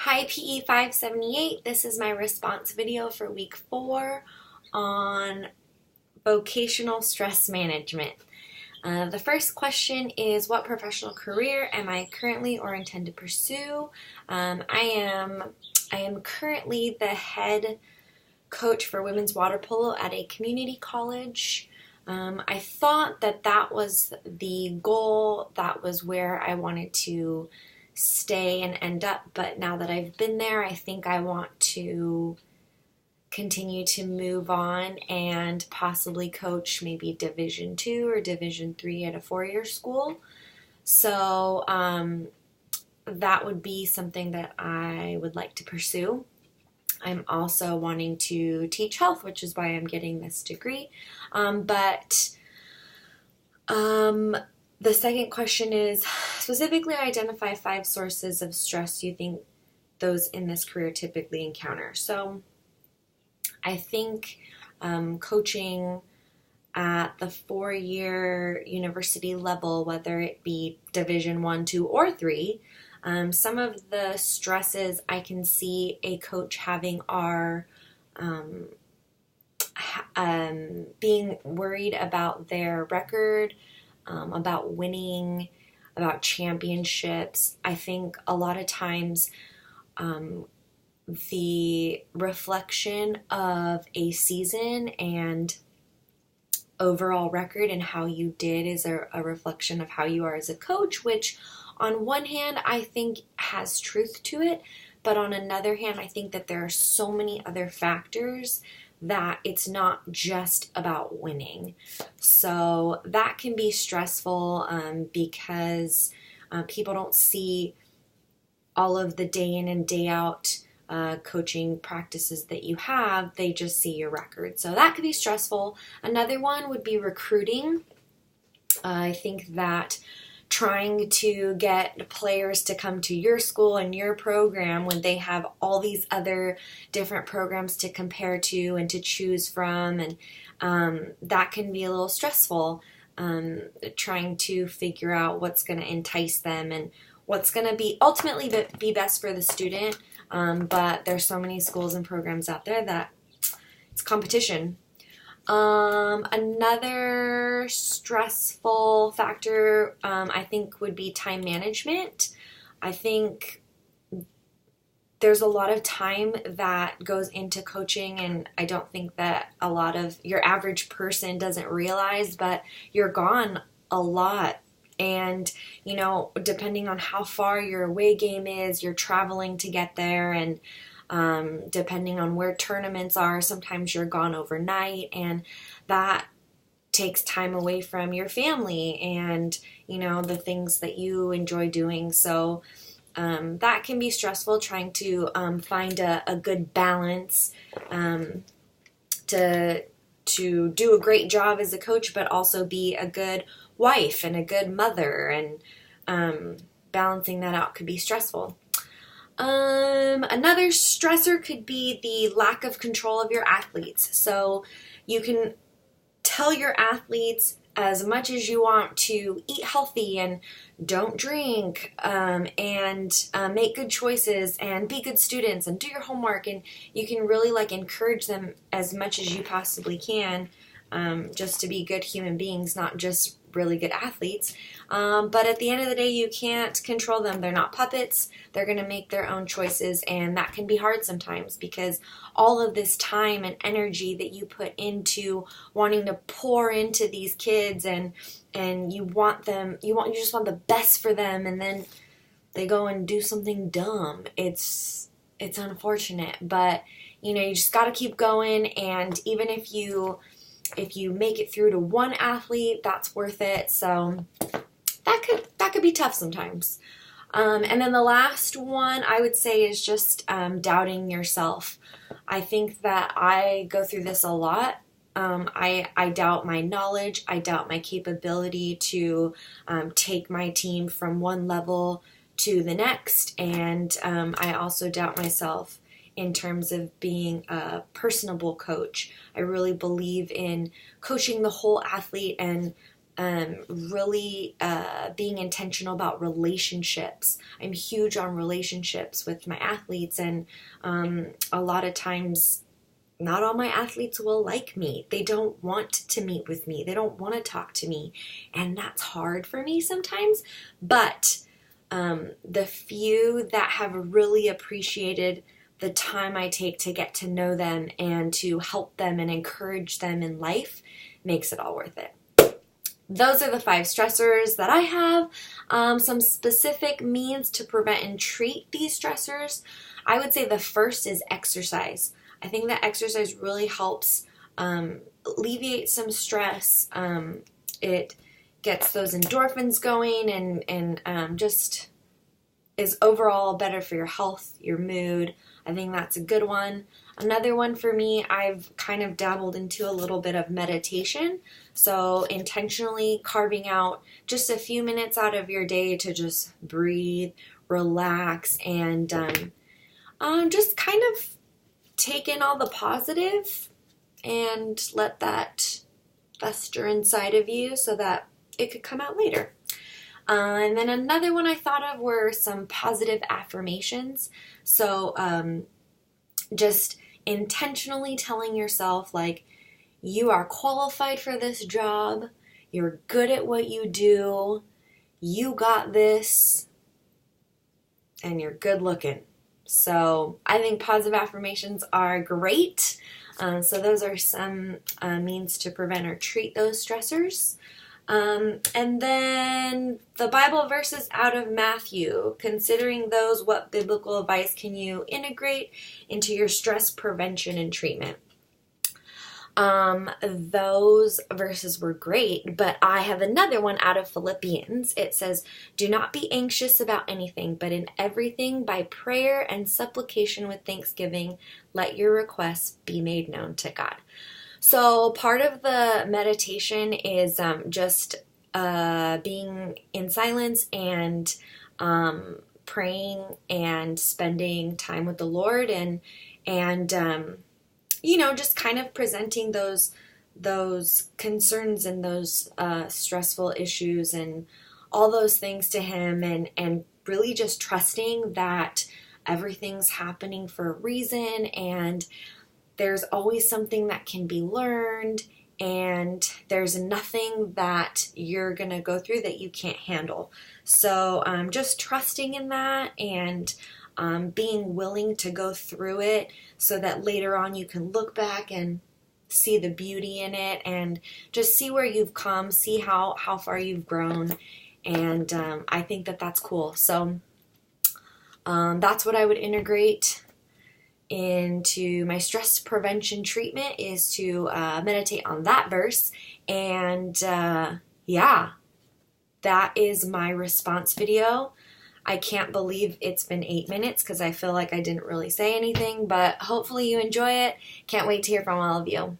Hi PE 578, this is my response video for week 4 on vocational stress management. The first question is, what professional career am I currently or intend to pursue? I am currently the head coach for women's water polo at a community college. I thought that was the goal, that was where I wanted to stay and end up, but now that I've been there, I think I want to continue to move on and possibly coach maybe Division 2 or Division 3 at a 4-year school. So that would be something that I would like to pursue. I'm also wanting to teach health, which is why I'm getting this degree. The second question is, specifically identify 5 sources of stress you think those in this career typically encounter. So I think coaching at the 4-year university level, whether it be Division 1, 2, or 3, some of the stresses I can see a coach having are being worried about their record, about winning, about championships. I think a lot of times the reflection of a season and overall record and how you did is a reflection of how you are as a coach, which on one hand I think has truth to it, but on another hand I think that there are so many other factors that it's not just about winning. So that can be stressful because people don't see all of the day in and day out coaching practices that you have. They just see your record. So that could be stressful. Another one would be recruiting. I think that trying to get players to come to your school and your program when they have all these other different programs to compare to and to choose from, and that can be a little stressful, trying to figure out what's going to entice them and what's going to be ultimately be best for the student, but there's so many schools and programs out there that it's competition. Another stressful factor, I think, would be time management. I think there's a lot of time that goes into coaching, and I don't think that a lot of your average person doesn't realize, but you're gone a lot. And, depending on how far your away game is, you're traveling to get there, and depending on where tournaments are, sometimes you're gone overnight, and that takes time away from your family and the things that you enjoy doing. So that can be stressful, trying to find a good balance to do a great job as a coach, but also be a good wife and a good mother, and balancing that out could be stressful. Another stressor could be the lack of control of your athletes. So you can tell your athletes as much as you want to eat healthy and don't drink, and make good choices and be good students and do your homework, and you can really encourage them as much as you possibly can, just to be good human beings, not just really good athletes. But at the end of the day, you can't control them. They're not puppets. They're going to make their own choices, and that can be hard sometimes because all of this time and energy that you put into wanting to pour into these kids, and you just want the best for them, and then they go and do something dumb. It's unfortunate, but you just got to keep going, and even if you make it through to one athlete, that's worth it. So that could be tough sometimes. And then the last one I would say is just doubting yourself. I think that I go through this a lot. I doubt my knowledge. I doubt my capability to take my team from one level to the next. And I also doubt myself in terms of being a personable coach. I really believe in coaching the whole athlete and really being intentional about relationships. I'm huge on relationships with my athletes, and a lot of times not all my athletes will like me. They don't want to meet with me. They don't want to talk to me, and that's hard for me sometimes. But the few that have really appreciated the time I take to get to know them and to help them and encourage them in life makes it all worth it. Those are the 5 stressors that I have. Some specific means to prevent and treat these stressors. I would say the first is exercise. I think that exercise really helps alleviate some stress. It gets those endorphins going and just is overall better for your health, your mood. I think that's a good one. Another one for me, I've kind of dabbled into a little bit of meditation. So intentionally carving out just a few minutes out of your day to just breathe, relax, and just kind of take in all the positive and let that fester inside of you so that it could come out later. And then another one I thought of were some positive affirmations. So just intentionally telling yourself, like, you are qualified for this job, you're good at what you do, you got this, and you're good looking. So I think positive affirmations are great. So those are some means to prevent or treat those stressors. And then the Bible verses out of Matthew, considering those, what biblical advice can you integrate into your stress prevention and treatment? Those verses were great, but I have another one out of Philippians. It says, "Do not be anxious about anything, but in everything by prayer and supplication with thanksgiving, let your requests be made known to God." So part of the meditation is just being in silence and praying and spending time with the Lord and just kind of presenting those concerns and those stressful issues and all those things to Him, and really just trusting that everything's happening for a reason, and there's always something that can be learned, and there's nothing that you're going to go through that you can't handle. So just trusting in that and being willing to go through it so that later on you can look back and see the beauty in it and just see where you've come, see how far you've grown. And I think that that's cool. So that's what I would integrate into my stress prevention treatment, is to meditate on that verse. And that is my response video. I can't believe it's been 8 minutes because I feel like I didn't really say anything, but hopefully you enjoy it. Can't wait to hear from all of you.